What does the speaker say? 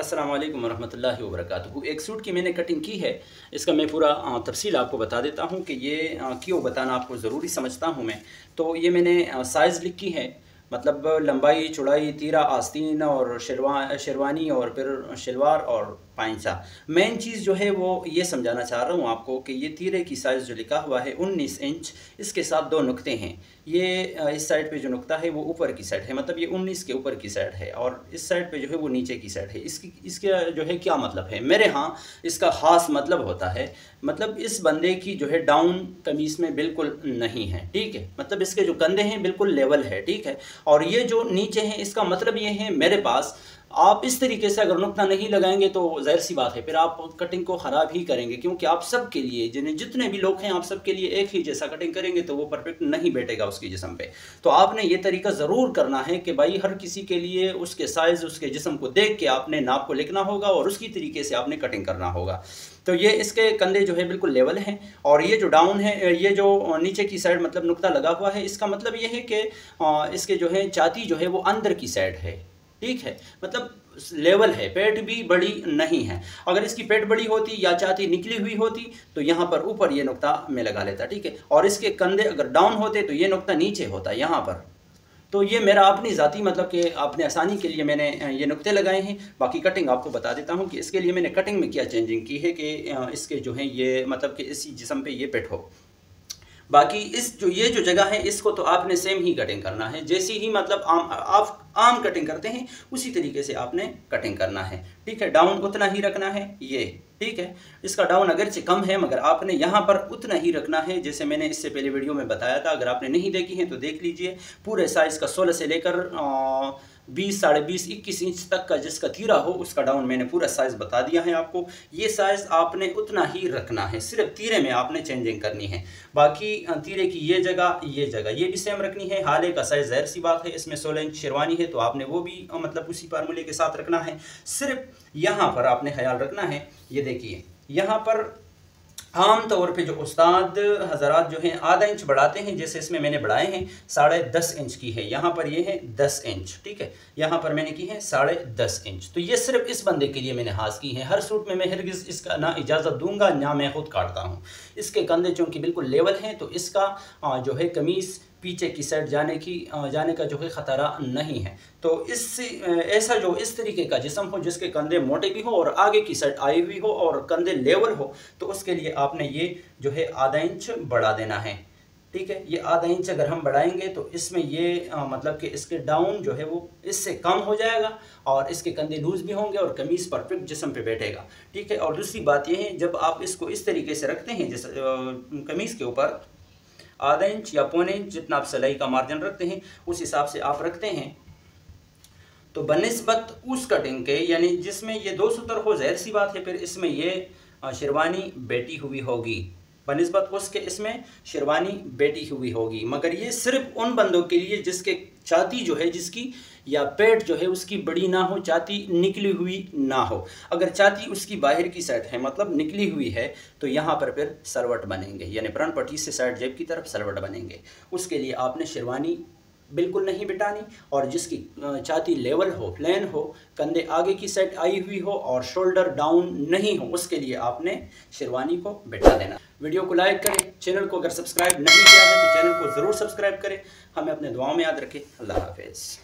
अस्सलाम वालेकुम रहमतुल्लाहि व बरकातुहू। एक सूट की मैंने कटिंग की है, इसका मैं पूरा तफसील आपको बता देता हूँ कि ये क्यों बताना आपको ज़रूरी समझता हूँ मैं। तो ये मैंने साइज़ लिखी है, मतलब लंबाई, चौड़ाई, तीरा, आस्तीन और शेरवानी और फिर शलवार और पाइंचा। मेन चीज़ जो है वो ये समझाना चाह रहा हूँ आपको कि ये तीरे की साइज़ जो लिखा हुआ है 19 इंच, इसके साथ दो नुक्ते हैं। ये इस साइड पे जो नुक्ता है वो ऊपर की साइड है, मतलब ये 19 के ऊपर की साइड है, और इस साइड पे जो है वो नीचे की साइड है। इसका जो है क्या मतलब है मेरे यहाँ, इसका ख़ास मतलब होता है, मतलब इस बंदे की जो है डाउन कमीज़ में बिल्कुल नहीं है, ठीक है। मतलब इसके जो कंधे हैं बिल्कुल लेवल है, ठीक है। और ये जो नीचे हैं इसका मतलब ये है मेरे पास आप इस तरीके से अगर नुक्ता नहीं लगाएंगे तो ज़ाहिर सी बात है फिर आप कटिंग को ख़राब ही करेंगे, क्योंकि आप सब के लिए जितने भी लोग हैं आप सब के लिए एक ही जैसा कटिंग करेंगे तो वो परफेक्ट नहीं बैठेगा उसकी जिस्म पे। तो आपने ये तरीका ज़रूर करना है कि भाई हर किसी के लिए उसके साइज़, उसके जिस्म को देख के आपने नाप को लिखना होगा और उसकी तरीके से आपने कटिंग करना होगा। तो ये इसके कंधे जो है बिल्कुल लेवल हैं, और ये जो डाउन है, ये जो नीचे की साइड मतलब नुक्ता लगा हुआ है, इसका मतलब ये है कि इसके जो है छाती जो है वो अंदर की साइड है, ठीक है। मतलब लेवल है, पेट भी बड़ी नहीं है। अगर इसकी पेट बड़ी होती या छाती निकली हुई होती तो यहाँ पर ऊपर ये नुक्ता मैं लगा लेता, ठीक है। और इसके कंधे अगर डाउन होते तो ये नुक्ता नीचे होता यहाँ पर। तो ये मेरा अपनी ज़ाती मतलब कि अपने आसानी के लिए मैंने ये नुक्ते लगाए हैं। बाकी कटिंग आपको बता देता हूँ कि इसके लिए मैंने कटिंग में क्या चेंजिंग की है कि इसके जो है ये मतलब कि इसी जिस्म पे ये फिट हो। बाकी ये जो जगह है इसको तो आपने सेम ही कटिंग करना है, जैसी ही मतलब आप आम कटिंग करते हैं उसी तरीके से आपने कटिंग करना है, ठीक है। डाउन उतना ही रखना है ये, ठीक है। इसका डाउन अगरचे कम है मगर आपने यहाँ पर उतना ही रखना है, जैसे मैंने इससे पहले वीडियो में बताया था। अगर आपने नहीं देखी है तो देख लीजिए। पूरे साइज़ का 16 से लेकर 20, साढ़े 20, 21 इंच तक का जिसका तीरा हो उसका डाउन मैंने पूरा साइज़ बता दिया है आपको। ये साइज़ आपने उतना ही रखना है, सिर्फ तीरे में आपने चेंजिंग करनी है। बाकी तीरे की ये जगह ये भी सेम रखनी है। हाले का साइज़ ज़ाहिर सी बात है, इसमें 16 इंच शेरवानी है तो आपने वो भी मतलब उसी फार्मूले के साथ रखना है। सिर्फ यहाँ पर आपने ख्याल रखना है, ये देखिए यहाँ पर आम तौर पे जो उस्ताद हज़रात जो हैं आधा इंच बढ़ाते हैं, जैसे इसमें मैंने बढ़ाए हैं 10.5 इंच की है, यहाँ पर ये है 10 इंच, ठीक है। यहाँ पर मैंने की है 10.5 इंच। तो ये सिर्फ इस बंदे के लिए मैंने हाथ की है। हर सूट में मैं हरगिज़ इसका ना इजाज़त दूंगा ना मैं खुद काटता हूँ। इसके कंधे चूँकि बिल्कुल लेवल हैं तो इसका जो है कमीज़ पीछे की साइड जाने का जो है ख़तरा नहीं है। तो इससे ऐसा जो इस तरीके का जिस्म हो जिसके कंधे मोटे भी हो और आगे की साइड आई हुई हो और कंधे लेवल हो, तो उसके लिए आपने ये जो है आधा इंच बढ़ा देना है, ठीक है। ये आधा इंच अगर हम बढ़ाएंगे तो इसमें ये मतलब कि इसके डाउन जो है वो इससे कम हो जाएगा और इसके कंधे लूज़ भी होंगे और कमीज़ परफेक्ट जिस्म पे बैठेगा, ठीक है। और दूसरी बात ये है, जब आप इसको इस तरीके से रखते हैं जैसे कमीज़ के ऊपर आधा इंच या पौने इंच जितना आप सिलाई का मार्जिन रखते हैं उस हिसाब से आप रखते हैं, तो बनिस्बत उस कटिंग के यानी जिसमें ये 2 सूत्र हो, ज़ाहिर सी बात है फिर इसमें ये शेरवानी बैठी हुई होगी, बनिस्बत उसके इसमें शेरवानी बैठी हुई होगी। मगर ये सिर्फ उन बंदों के लिए जिसके छाती जो है जिसकी या पेट जो है उसकी बड़ी ना हो, छाती निकली हुई ना हो। अगर छाती उसकी बाहर की साइड है मतलब निकली हुई है तो यहाँ पर फिर सलवट बनेंगे, यानी फ्रंट पट्टी से साइड जेब की तरफ सलवट बनेंगे। उसके लिए आपने शेरवानी बिल्कुल नहीं बिटानी, और जिसकी छाती लेवल हो, प्लेन हो, कंधे आगे की साइड आई हुई हो और शोल्डर डाउन नहीं हो, उसके लिए आपने शेरवानी को बिटा देना। वीडियो को लाइक करें, चैनल को अगर सब्सक्राइब नहीं किया है तो चैनल को ज़रूर सब्सक्राइब करें। हमें अपने दुआओं में याद रखें। अल्लाह हाफिज़।